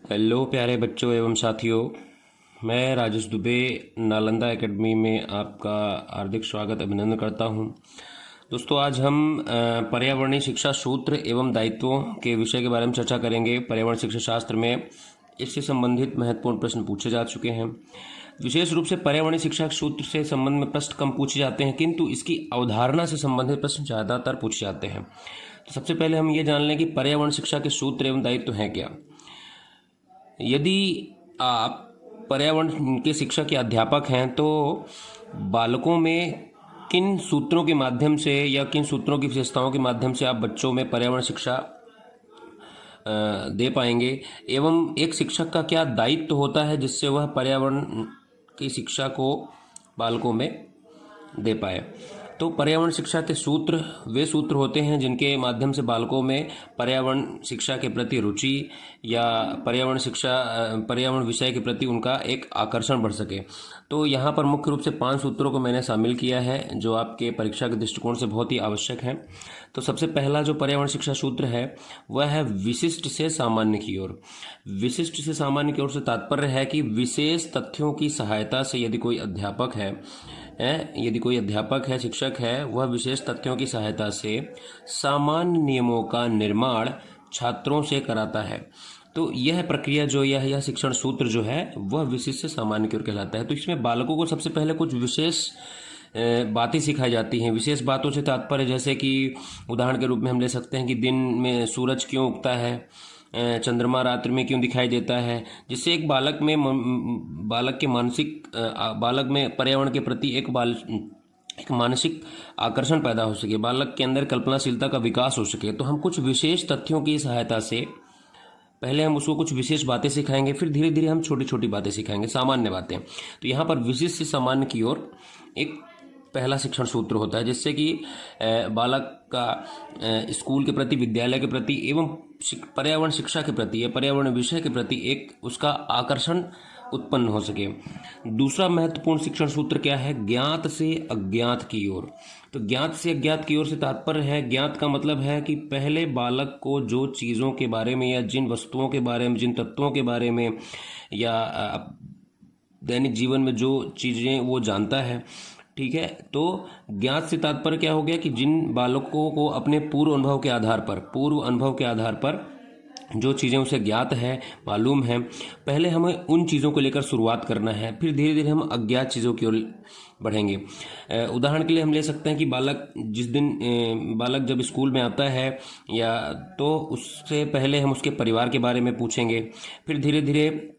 Hello प्यारे बच्चों एवं साथियों, मैं राजेश दुबे नालंदा एकेडमी में आपका हार्दिक स्वागत अभिनंदन करता हूं। दोस्तों, आज हम पर्यावरणीय शिक्षा सूत्र एवं दायित्वों के विषय के बारे में चर्चा करेंगे। पर्यावरण शिक्षा शास्त्र में इससे संबंधित महत्वपूर्ण प्रश्न पूछे जा चुके हैं। विशेष रूप से पर्यावरणीय शिक्षा सूत्र से संबंध में प्रश्न कम पूछे जाते हैं, किंतु इसकी अवधारणा से संबंधित प्रश्न ज़्यादातर पूछे जाते हैं। तो सबसे पहले हम ये जान लें कि पर्यावरण शिक्षा के सूत्र एवं दायित्व हैं क्या। यदि आप पर्यावरण के शिक्षा के अध्यापक हैं तो बालकों में किन सूत्रों के माध्यम से या किन सूत्रों की विशेषताओं के माध्यम से आप बच्चों में पर्यावरण शिक्षा दे पाएंगे, एवं एक शिक्षक का क्या दायित्व होता है जिससे वह पर्यावरण की शिक्षा को बालकों में दे पाए। तो पर्यावरण शिक्षा के सूत्र वे सूत्र होते हैं जिनके माध्यम से बालकों में पर्यावरण शिक्षा के प्रति रुचि या पर्यावरण विषय के प्रति उनका एक आकर्षण बढ़ सके। तो यहाँ पर मुख्य रूप से 5 सूत्रों को मैंने शामिल किया है जो आपके परीक्षा के दृष्टिकोण से बहुत ही आवश्यक है। तो सबसे पहला जो पर्यावरण शिक्षा सूत्र है वह है विशिष्ट से सामान्य की ओर। विशिष्ट से सामान्य की ओर से तात्पर्य है कि विशेष तथ्यों की सहायता से यदि कोई अध्यापक है, शिक्षक है, वह विशेष तथ्यों की सहायता से सामान्य नियमों का निर्माण छात्रों से कराता है। तो यह प्रक्रिया जो यह शिक्षण सूत्र जो है वह विशिष्ट से सामान्य की ओर कहलाता है। तो इसमें बालकों को सबसे पहले कुछ विशेष बातें सिखाई जाती हैं। विशेष बातों से तात्पर्य जैसे कि उदाहरण के रूप में हम ले सकते हैं कि दिन में सूरज क्यों उगता है, चंद्रमा रात्रि में क्यों दिखाई देता है, जिससे एक बालक में पर्यावरण के प्रति एक मानसिक आकर्षण पैदा हो सके, बालक के अंदर कल्पनाशीलता का विकास हो सके। तो हम कुछ विशेष तथ्यों की सहायता से पहले हम उसको कुछ विशेष बातें सिखाएंगे, फिर धीरे धीरे हम छोटी छोटी बातें सिखाएंगे, सामान्य बातें। तो यहाँ पर विशिष्ट से सामान्य की ओर एक पहला शिक्षण सूत्र होता है जिससे कि बालक का स्कूल के प्रति, विद्यालय के प्रति एवं पर्यावरण शिक्षा के प्रति या पर्यावरण विषय के प्रति एक उसका आकर्षण उत्पन्न हो सके। दूसरा महत्वपूर्ण शिक्षण सूत्र क्या है? ज्ञात से अज्ञात की ओर। तो ज्ञात से अज्ञात की ओर से तात्पर्य है, ज्ञात का मतलब है कि पहले बालक को जो चीज़ों के बारे में या जिन वस्तुओं के बारे में, जिन तत्वों के बारे में या दैनिक जीवन में जो चीज़ें वो जानता है, ठीक है। तो ज्ञात से तात्पर्य क्या हो गया कि जिन बालकों को अपने पूर्व अनुभव के आधार पर जो चीज़ें उसे ज्ञात है, मालूम है, पहले हमें उन चीज़ों को लेकर शुरुआत करना है, फिर धीरे धीरे हम अज्ञात चीज़ों की ओर बढ़ेंगे। उदाहरण के लिए हम ले सकते हैं कि बालक जब स्कूल में आता है या तो उससे पहले हम उसके परिवार के बारे में पूछेंगे, फिर धीरे धीरे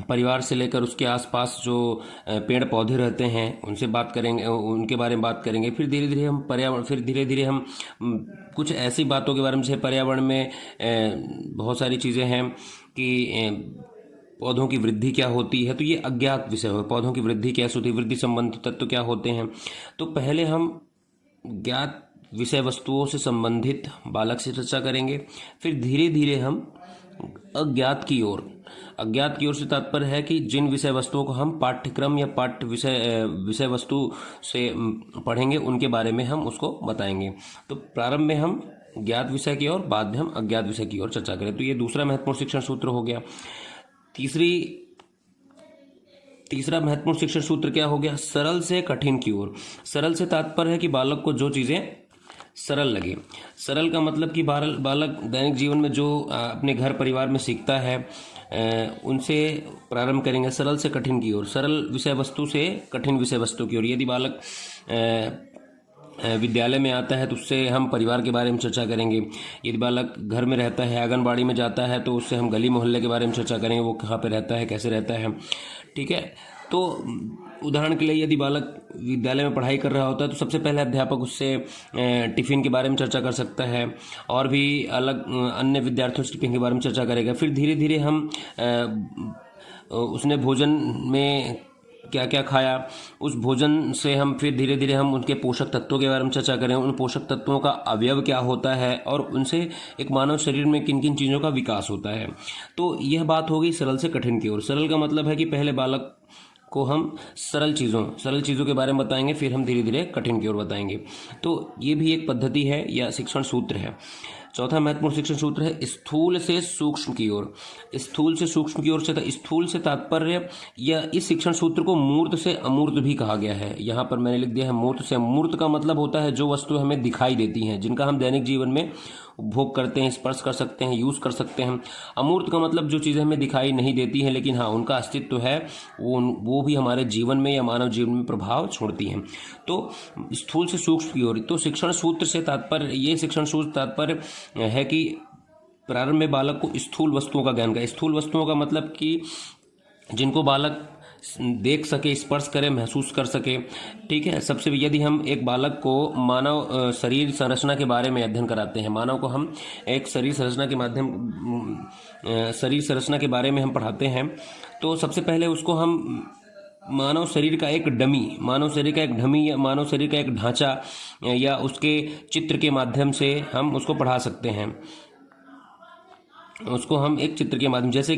परिवार से लेकर उसके आसपास जो पेड़ पौधे रहते हैं उनसे बात करेंगे, उनके बारे में बात करेंगे। फिर धीरे धीरे हम कुछ ऐसी बातों के बारे में, जैसे पर्यावरण में बहुत सारी चीज़ें हैं कि पौधों की वृद्धि क्या होती है, तो ये अज्ञात विषय हो। पौधों की वृद्धि कैसे होती है, वृद्धि संबंधी तत्व क्या होते हैं। तो पहले हम ज्ञात विषय वस्तुओं से संबंधित बालक से चर्चा करेंगे, फिर धीरे धीरे हम अज्ञात की ओर से तात्पर्य है कि जिन विषय वस्तुओं को हम पाठ्यक्रम या विषय वस्तु से पढ़ेंगे उनके बारे में हम उसको बताएंगे। तो प्रारंभ में हम ज्ञात विषय की ओर, बाद में हम अज्ञात विषय की ओर चर्चा करें। तो ये दूसरा महत्वपूर्ण शिक्षण सूत्र हो गया। तीसरा महत्वपूर्ण शिक्षण सूत्र क्या हो गया? सरल से कठिन की ओर। सरल से तात्पर्य है कि बालक को जो चीज़ें सरल लगे। सरल का मतलब कि बालक दैनिक जीवन में जो अपने घर परिवार में सीखता है उनसे प्रारंभ करेंगे, सरल से कठिन की ओर, सरल विषय वस्तु से कठिन विषय वस्तु की ओर। यदि बालक विद्यालय में आता है तो उससे हम परिवार के बारे में चर्चा करेंगे। यदि बालक घर में रहता है, आंगनबाड़ी में जाता है, तो उससे हम गली मोहल्ले के बारे में चर्चा करेंगे, वो कहाँ पे रहता है, कैसे रहता है, ठीक है। तो उदाहरण के लिए यदि बालक विद्यालय में पढ़ाई कर रहा होता है तो सबसे पहले अध्यापक उससे टिफ़िन के बारे में चर्चा कर सकता है और भी अन्य विद्यार्थियों से टिफ़िन के बारे में चर्चा करेगा। फिर धीरे धीरे हम उसने भोजन में क्या क्या खाया, उस भोजन से हम फिर धीरे धीरे हम उनके पोषक तत्वों के बारे में चर्चा करें, उन पोषक तत्वों का अवयव क्या होता है और उनसे एक मानव शरीर में किन किन चीज़ों का विकास होता है। तो यह बात हो गई सरल से कठिन की ओर। सरल का मतलब है कि पहले बालक को हम सरल चीज़ों के बारे में बताएंगे, फिर हम धीरे धीरे कठिन की ओर बताएंगे। तो ये भी एक पद्धति है या शिक्षण सूत्र है। चौथा महत्वपूर्ण शिक्षण सूत्र है स्थूल से सूक्ष्म की ओर। स्थूल से सूक्ष्म की ओर से स्थूल से तात्पर्य, या इस शिक्षण सूत्र को मूर्त से अमूर्त भी कहा गया है। यहाँ पर मैंने लिख दिया है मूर्त से। मूर्त का मतलब होता है जो वस्तु हमें दिखाई देती हैं, जिनका हम दैनिक जीवन में उपभोग करते हैं, स्पर्श कर सकते हैं, यूज़ कर सकते हैं। अमूर्त का मतलब जो चीज़ें हमें दिखाई नहीं देती हैं लेकिन हाँ उनका अस्तित्व है, वो भी हमारे जीवन में या मानव जीवन में प्रभाव छोड़ती हैं। तो स्थूल से सूक्ष्म की ओर, तो शिक्षण सूत्र से तात्पर्य, ये शिक्षण सूत्र तात्पर्य है कि प्रारंभ में बालक को स्थूल वस्तुओं का ज्ञान का। स्थूल वस्तुओं का मतलब कि जिनको बालक देख सके, स्पर्श करे, महसूस कर सके। ठीक है, सबसे यदि हम एक बालक को मानव शरीर संरचना के बारे में अध्ययन कराते हैं, मानव को हम एक शरीर संरचना के बारे में हम पढ़ाते हैं, तो सबसे पहले उसको हम मानव शरीर का एक ढमी या मानव शरीर का एक ढांचा या उसके चित्र के माध्यम से हम उसको पढ़ा सकते हैं। उसको हम एक चित्र के माध्यम, जैसे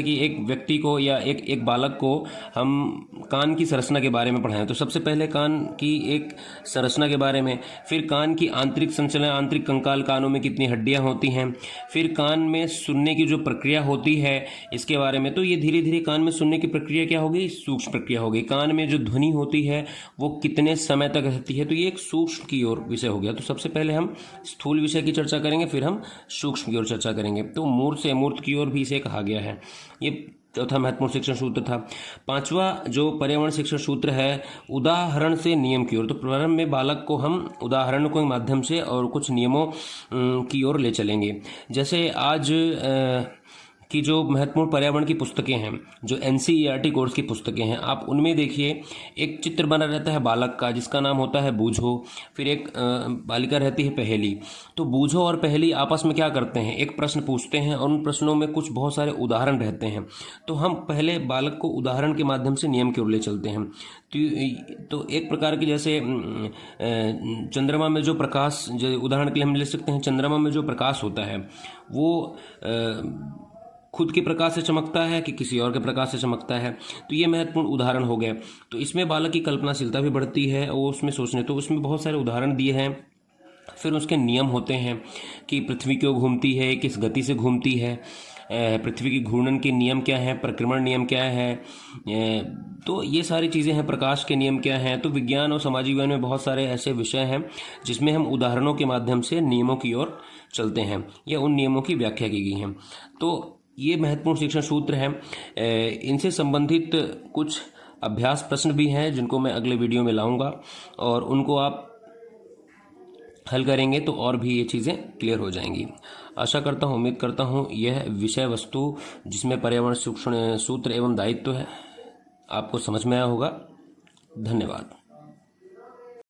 कि एक व्यक्ति को या एक बालक को हम कान की संरचना के बारे में पढ़ाएं, तो सबसे पहले कान की एक संरचना के बारे में, फिर कान की आंतरिक संरचना, आंतरिक कंकाल, कानों में कितनी हड्डियां होती हैं, फिर कान में सुनने की जो प्रक्रिया होती है इसके बारे में। तो ये धीरे धीरे कान में सुनने की प्रक्रिया क्या होगी, सूक्ष्म प्रक्रिया होगी। कान में जो ध्वनि होती है वो कितने समय तक रहती है, तो ये एक सूक्ष्म की ओर विषय हो गया। तो सबसे पहले हम स्थूल विषय की चर्चा करेंगे, फिर हम सूक्ष्म की ओर चर्चा करेंगे। तो मूर्त से अमूर्त की ओर भी इसे कहा गया है। ये चौथा महत्वपूर्ण शिक्षण सूत्र था। पांचवा जो पर्यावरण शिक्षण सूत्र है, उदाहरण से नियम की ओर। तो प्रारंभ में बालक को हम उदाहरणों के माध्यम से और कुछ नियमों की ओर ले चलेंगे। जैसे आज की जो महत्वपूर्ण पर्यावरण की पुस्तकें हैं, जो NCERT कोर्स की पुस्तकें हैं, आप उनमें देखिए एक चित्र बना रहता है बालक का जिसका नाम होता है बूझो, फिर एक बालिका रहती है पहेली। तो बूझो और पहेली आपस में क्या करते हैं, एक प्रश्न पूछते हैं और उन प्रश्नों में कुछ बहुत सारे उदाहरण रहते हैं। तो हम पहले बालक को उदाहरण के माध्यम से नियम की ओर ले चलते हैं। तो एक प्रकार की, जैसे चंद्रमा में जो प्रकाश, उदाहरण के लिए हम ले सकते हैं, चंद्रमा में जो प्रकाश होता है वो खुद के प्रकाश से चमकता है कि किसी और के प्रकाश से चमकता है। तो ये महत्वपूर्ण उदाहरण हो गए। तो इसमें बालक की कल्पनाशीलता भी बढ़ती है और उसमें सोचने, तो उसमें बहुत सारे उदाहरण दिए हैं। फिर उसके नियम होते हैं कि पृथ्वी क्यों घूमती है, किस गति से घूमती है, पृथ्वी की घूर्णन के नियम क्या है, परिक्रमण नियम क्या है, तो ये सारी चीज़ें हैं। प्रकाश के नियम क्या हैं। तो विज्ञान और सामाजिक विज्ञान में बहुत सारे ऐसे विषय हैं जिसमें हम उदाहरणों के माध्यम से नियमों की ओर चलते हैं या उन नियमों की व्याख्या की गई है। तो ये महत्वपूर्ण शिक्षण सूत्र हैं। इनसे संबंधित कुछ अभ्यास प्रश्न भी हैं जिनको मैं अगले वीडियो में लाऊंगा और उनको आप हल करेंगे तो और भी ये चीज़ें क्लियर हो जाएंगी। आशा करता हूँ, उम्मीद करता हूँ यह विषय वस्तु जिसमें पर्यावरण शिक्षण सूत्र एवं दायित्व है आपको समझ में आया होगा। धन्यवाद।